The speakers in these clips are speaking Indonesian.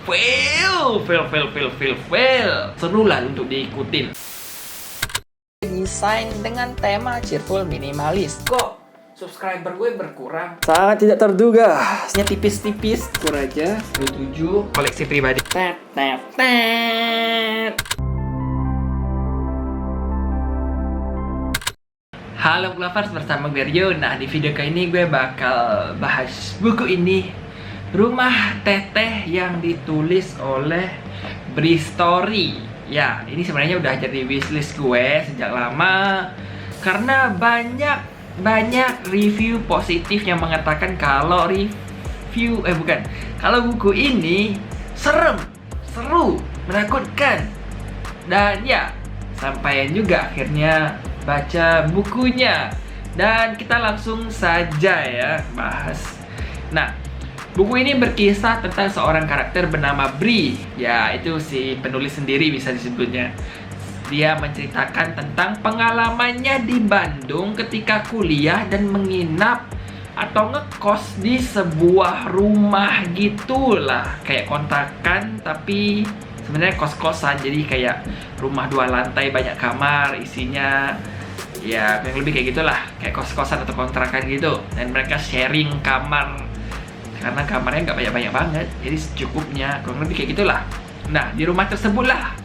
fail. Seru lah untuk diikutin. Desain dengan tema cheerful minimalis. Kok subscriber gue berkurang? Sangat tidak terduga. Nya tipis-tipis, kur aja 27 koleksi pribadi. Tet, tet, tet. Halo Lovers, bersama gue Rio. Nah, di video kali ini gue bakal bahas buku ini, Rumah Teteh, yang ditulis oleh Bri Story. Ya, ini sebenarnya udah jadi wishlist gue sejak lama, karena banyak review positif yang mengatakan kalau kalau buku ini serem, seru, menakutkan. Dan ya, sampaian juga akhirnya baca bukunya. Dan kita langsung saja ya bahas. Nah, buku ini berkisah tentang seorang karakter bernama Bri. Ya, itu si penulis sendiri bisa disebutnya. Dia menceritakan tentang pengalamannya di Bandung ketika kuliah dan menginap atau ngekos di sebuah rumah gitulah. Kayak kontrakan tapi sebenarnya kos-kosan. Jadi kayak rumah 2 lantai, banyak kamar, isinya ya yang lebih kayak gitulah, kayak kos-kosan atau kontrakan gitu. Dan mereka sharing kamar karena kamarnya nggak banyak-banyak banget, jadi secukupnya, kurang lebih kayak gitulah. Nah, di rumah tersebutlah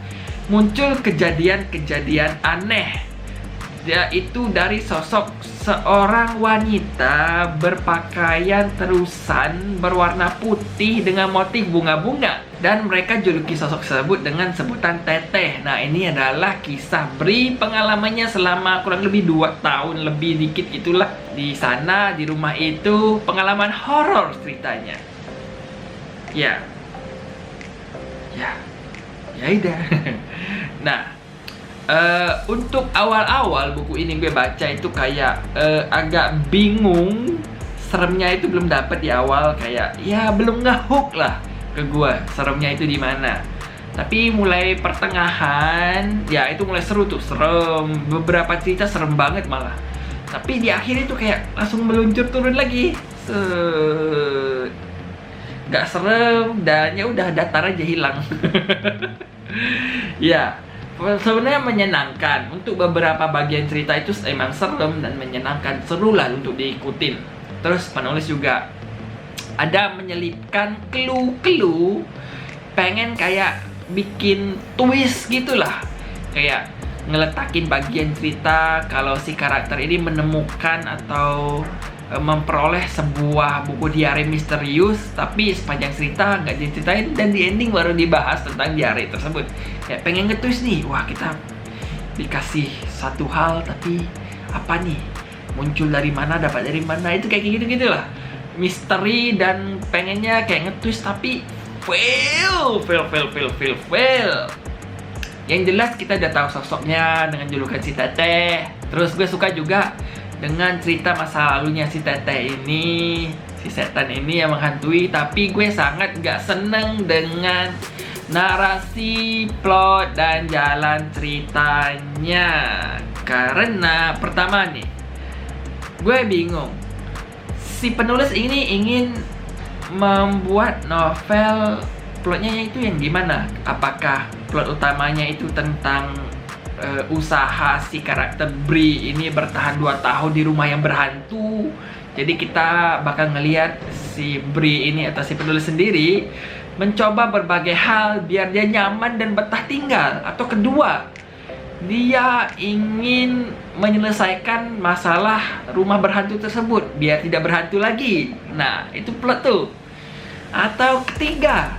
muncul kejadian-kejadian aneh, yaitu dari sosok seorang wanita berpakaian terusan berwarna putih dengan motif bunga-bunga. Dan mereka juluki sosok tersebut dengan sebutan Teteh. Nah, ini adalah kisah Bri, pengalamannya selama kurang lebih 2 tahun lebih dikit itulah di sana, di rumah itu. Pengalaman horor ceritanya. Ya udah. Nah, untuk awal-awal buku ini gue baca itu kayak agak bingung. Seremnya itu belum dapet di awal, kayak ya belum ngehook lah ke gue seremnya itu di mana. Tapi mulai pertengahan ya itu mulai seru tuh, serem. Beberapa cerita serem banget malah. Tapi di akhir itu kayak langsung meluncur turun lagi. Gak serem dan ya udah datar aja hilang. Ya, sebenarnya menyenangkan. Untuk beberapa bagian cerita itu emang serem dan menyenangkan, seru lah untuk diikutin. Terus penulis juga ada menyelipkan clue-clue, pengen kayak bikin twist gitulah, kayak ngeletakin bagian cerita kalau si karakter ini menemukan atau memperoleh sebuah buku diari misterius, tapi sepanjang cerita nggak diceritain dan di ending baru dibahas tentang diari tersebut. Kayak pengen nge-twist nih, wah kita dikasih satu hal tapi apa nih, muncul dari mana, dapat dari mana, itu kayak gitu-gitu lah, misteri. Dan pengennya kayak nge-twist tapi fail. Yang jelas kita udah tahu sosoknya dengan julukan si Teteh. Terus gue suka juga dengan cerita masa lalunya si Teteh ini, si setan ini yang menghantui. Tapi gue sangat gak seneng dengan narasi, plot, dan jalan ceritanya. Karena pertama nih, gue bingung, si penulis ini ingin membuat novel plotnya itu yang gimana? Apakah plot utamanya itu tentang usaha si karakter Bri ini bertahan 2 tahun di rumah yang berhantu? Jadi kita bakal ngelihat si Bri ini atau si penulis sendiri mencoba berbagai hal biar dia nyaman dan betah tinggal. Atau kedua, dia ingin menyelesaikan masalah rumah berhantu tersebut biar tidak berhantu lagi. Nah, itu plot tuh. Atau ketiga,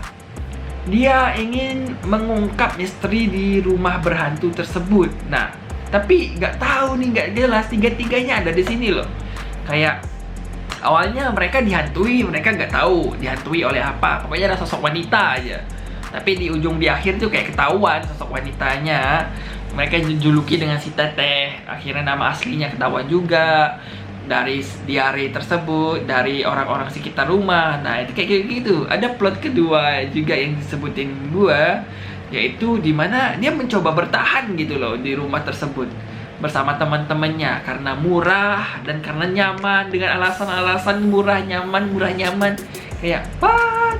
dia ingin mengungkap misteri di rumah berhantu tersebut. Nah, tapi nggak tahu nih, nggak jelas. Tiga-tiganya ada di sini loh. Kayak awalnya mereka dihantui, mereka nggak tahu dihantui oleh apa. Pokoknya ada sosok wanita aja. Tapi di akhir tuh kayak ketahuan sosok wanitanya. Mereka dijuluki dengan si Teteh. Akhirnya nama aslinya ketahuan juga dari diari tersebut, dari orang-orang sekitar rumah. Nah, itu kayak gitu. Ada plot kedua juga yang disebutin gua, yaitu dimana dia mencoba bertahan gitu loh di rumah tersebut bersama teman-temannya karena murah dan karena nyaman, dengan alasan-alasan murah nyaman. Kayak what?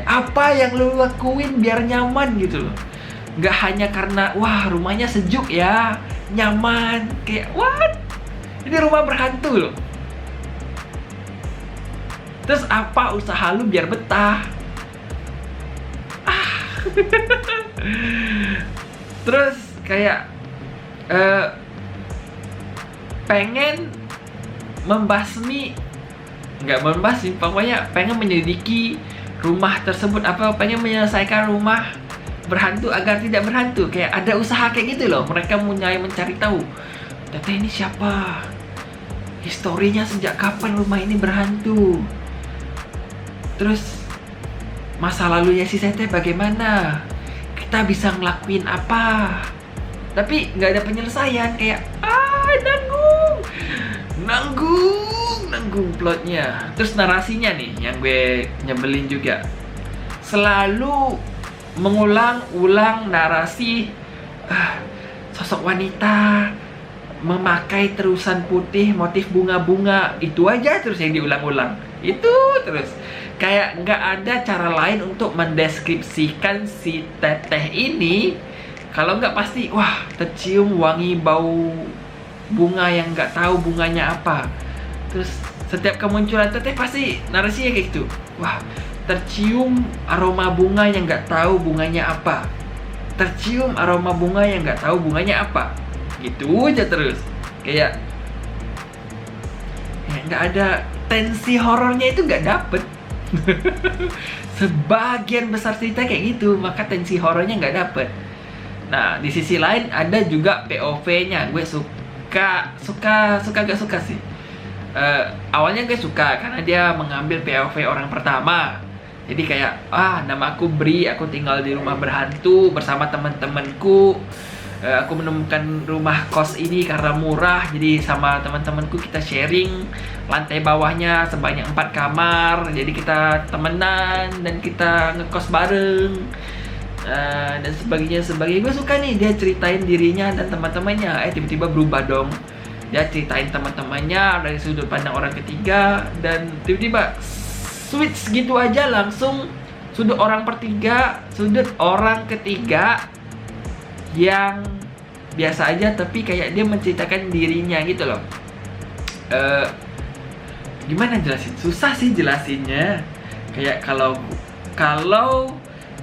Apa yang lu lakuin biar nyaman gitu loh. Nggak hanya karena, wah rumahnya sejuk ya, nyaman. Kayak, what? Ini rumah berhantu loh. Terus apa usaha lu biar betah? Terus kayak pengen membasmi, nggak membasmi, pokoknya pengen menyelidiki rumah tersebut, apa pengen menyelesaikan rumah berhantu agar tidak berhantu. Kayak ada usaha kayak gitu loh. Mereka mulai mencari tahu, Teteh ini siapa, historinya sejak kapan rumah ini berhantu, terus masa lalunya si Teteh bagaimana, kita bisa ngelakuin apa. Tapi nggak ada penyelesaian. Kayak nanggung plotnya. Terus narasinya nih yang gue nyebelin juga, selalu mengulang-ulang narasi sosok wanita memakai terusan putih motif bunga-bunga. Itu aja terus yang diulang-ulang. Itu terus. Kayak nggak ada cara lain untuk mendeskripsikan si Teteh ini. Kalau nggak pasti, wah tercium wangi bau bunga yang nggak tahu bunganya apa. Terus setiap kemunculan Teteh pasti narasinya kayak gitu. Wah, tercium aroma bunga yang nggak tahu bunganya apa. Tercium aroma bunga yang nggak tahu bunganya apa. Gitu aja terus. Kayak nggak ada tensi horornya, itu nggak dapet. Sebagian besar cerita kayak gitu, maka tensi horornya nggak dapet. Nah, di sisi lain ada juga POV-nya. Gue suka gak suka sih. Awalnya gue suka karena dia mengambil POV orang pertama. Jadi kayak, nama aku Bri, aku tinggal di rumah berhantu bersama teman-temanku. Aku menemukan rumah kos ini karena murah. Jadi sama teman-temanku kita sharing. Lantai bawahnya sebanyak 4 kamar. Jadi kita temenan dan kita ngekos bareng. Dan sebagainya. Gue suka nih dia ceritain dirinya dan teman-temannya. Tiba-tiba berubah dong. Dia ceritain teman-temannya dari sudut pandang orang ketiga. Dan tiba-tiba switch gitu aja langsung sudut orang ketiga yang biasa aja, tapi kayak dia menceritakan dirinya gitu loh. Gimana jelasin? Susah sih jelasinnya. Kayak kalau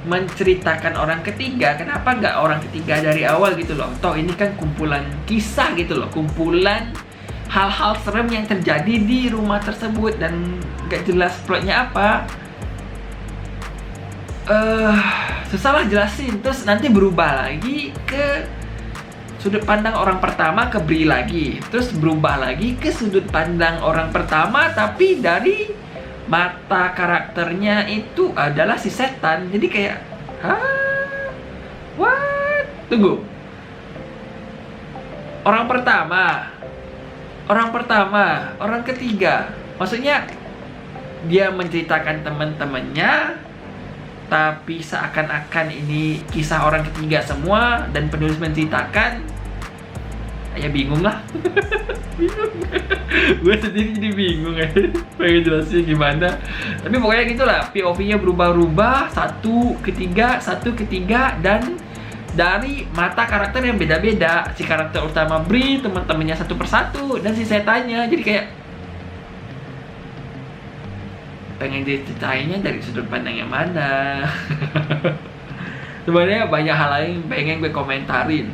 menceritakan orang ketiga, kenapa nggak orang ketiga dari awal gitu loh? Toh ini kan kumpulan kisah gitu loh, kumpulan hal-hal serem yang terjadi di rumah tersebut dan nggak jelas plotnya apa. Susah lah jelasin. Terus nanti berubah lagi ke sudut pandang orang pertama, ke Bri lagi. Terus berubah lagi ke sudut pandang orang pertama, tapi dari mata karakternya itu adalah si setan. Jadi kayak, what? Tunggu. Orang pertama, orang ketiga. Maksudnya dia menceritakan teman-temannya, tapi seakan-akan ini kisah orang ketiga semua, dan penulis menceritakan, ya bingung lah. Bingung. Gue sendiri jadi bingung ya. Pengen jelasin gimana. Tapi pokoknya gitulah, POV-nya berubah-ubah, satu ketiga, dan dari mata karakter yang beda-beda. Si karakter utama Bri, teman-temannya satu persatu, dan si setannya. Jadi kayak pengen diceritainnya dari sudut pandang yang mana. Sebenarnya banyak hal lain pengen gue komentarin,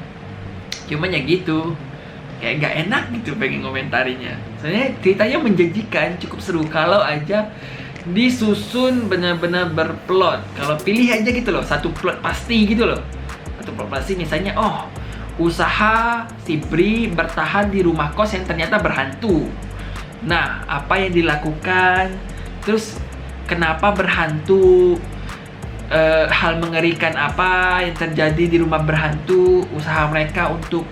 cuman ya gitu, kayak gak enak gitu pengen komentarinya. Soalnya ceritanya menjanjikan, cukup seru kalau aja disusun benar-benar berplot. Kalau pilih aja gitu loh, satu plot pasti gitu loh. Satu plot pasti, misalnya usaha si Bri bertahan di rumah kos yang ternyata berhantu. Nah, apa yang dilakukan? Terus kenapa berhantu? Hal mengerikan apa yang terjadi di rumah berhantu? Usaha mereka untuk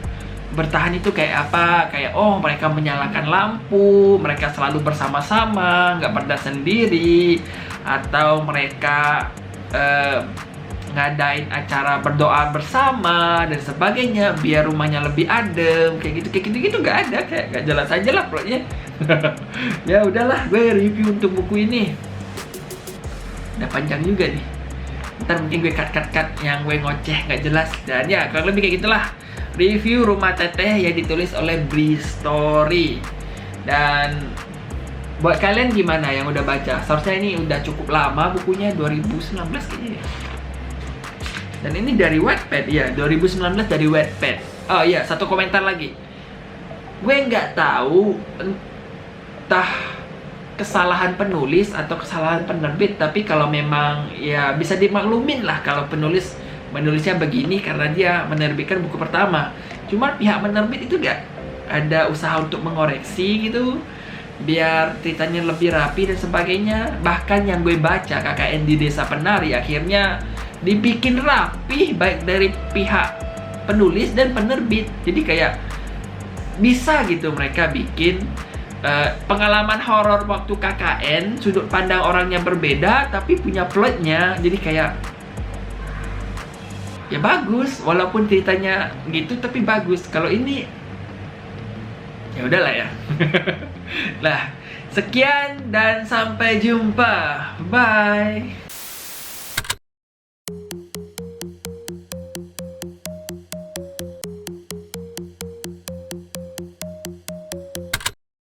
bertahan itu kayak apa? Kayak mereka menyalakan lampu, mereka selalu bersama-sama, nggak pernah sendiri, atau mereka ngadain acara berdoa bersama dan sebagainya biar rumahnya lebih adem, kayak gitu nggak ada, kayak nggak jelas aja lah plotnya. Ya udahlah, gue review untuk buku ini. Udah panjang juga nih. Ntar mungkin gue cut yang gue ngoceh nggak jelas. Dan ya kurang lebih kayak gitulah review Rumah Teteh yang ditulis oleh Bristory. Dan buat kalian gimana yang udah baca? Seharusnya ini udah cukup lama bukunya, 2019 kayaknya ya. Dan ini dari Wattpad ya, 2019 dari Wattpad. Oh iya, satu komentar lagi. Gue nggak tahu entah kesalahan penulis atau kesalahan penerbit, tapi kalau memang ya bisa dimaklumin lah kalau penulis menulisnya begini karena dia menerbitkan buku pertama. Cuma pihak menerbit itu gak ada usaha untuk mengoreksi gitu, biar ceritanya lebih rapi dan sebagainya. Bahkan yang gue baca KKN di Desa Penari akhirnya dibikin rapi baik dari pihak penulis dan penerbit. Jadi kayak bisa gitu mereka bikin pengalaman horor waktu KKN, sudut pandang orangnya berbeda tapi punya plotnya. Jadi kayak ya bagus, walaupun ceritanya gitu tapi bagus. Kalau ini ya udahlah ya. Nah, sekian dan sampai jumpa. Bye.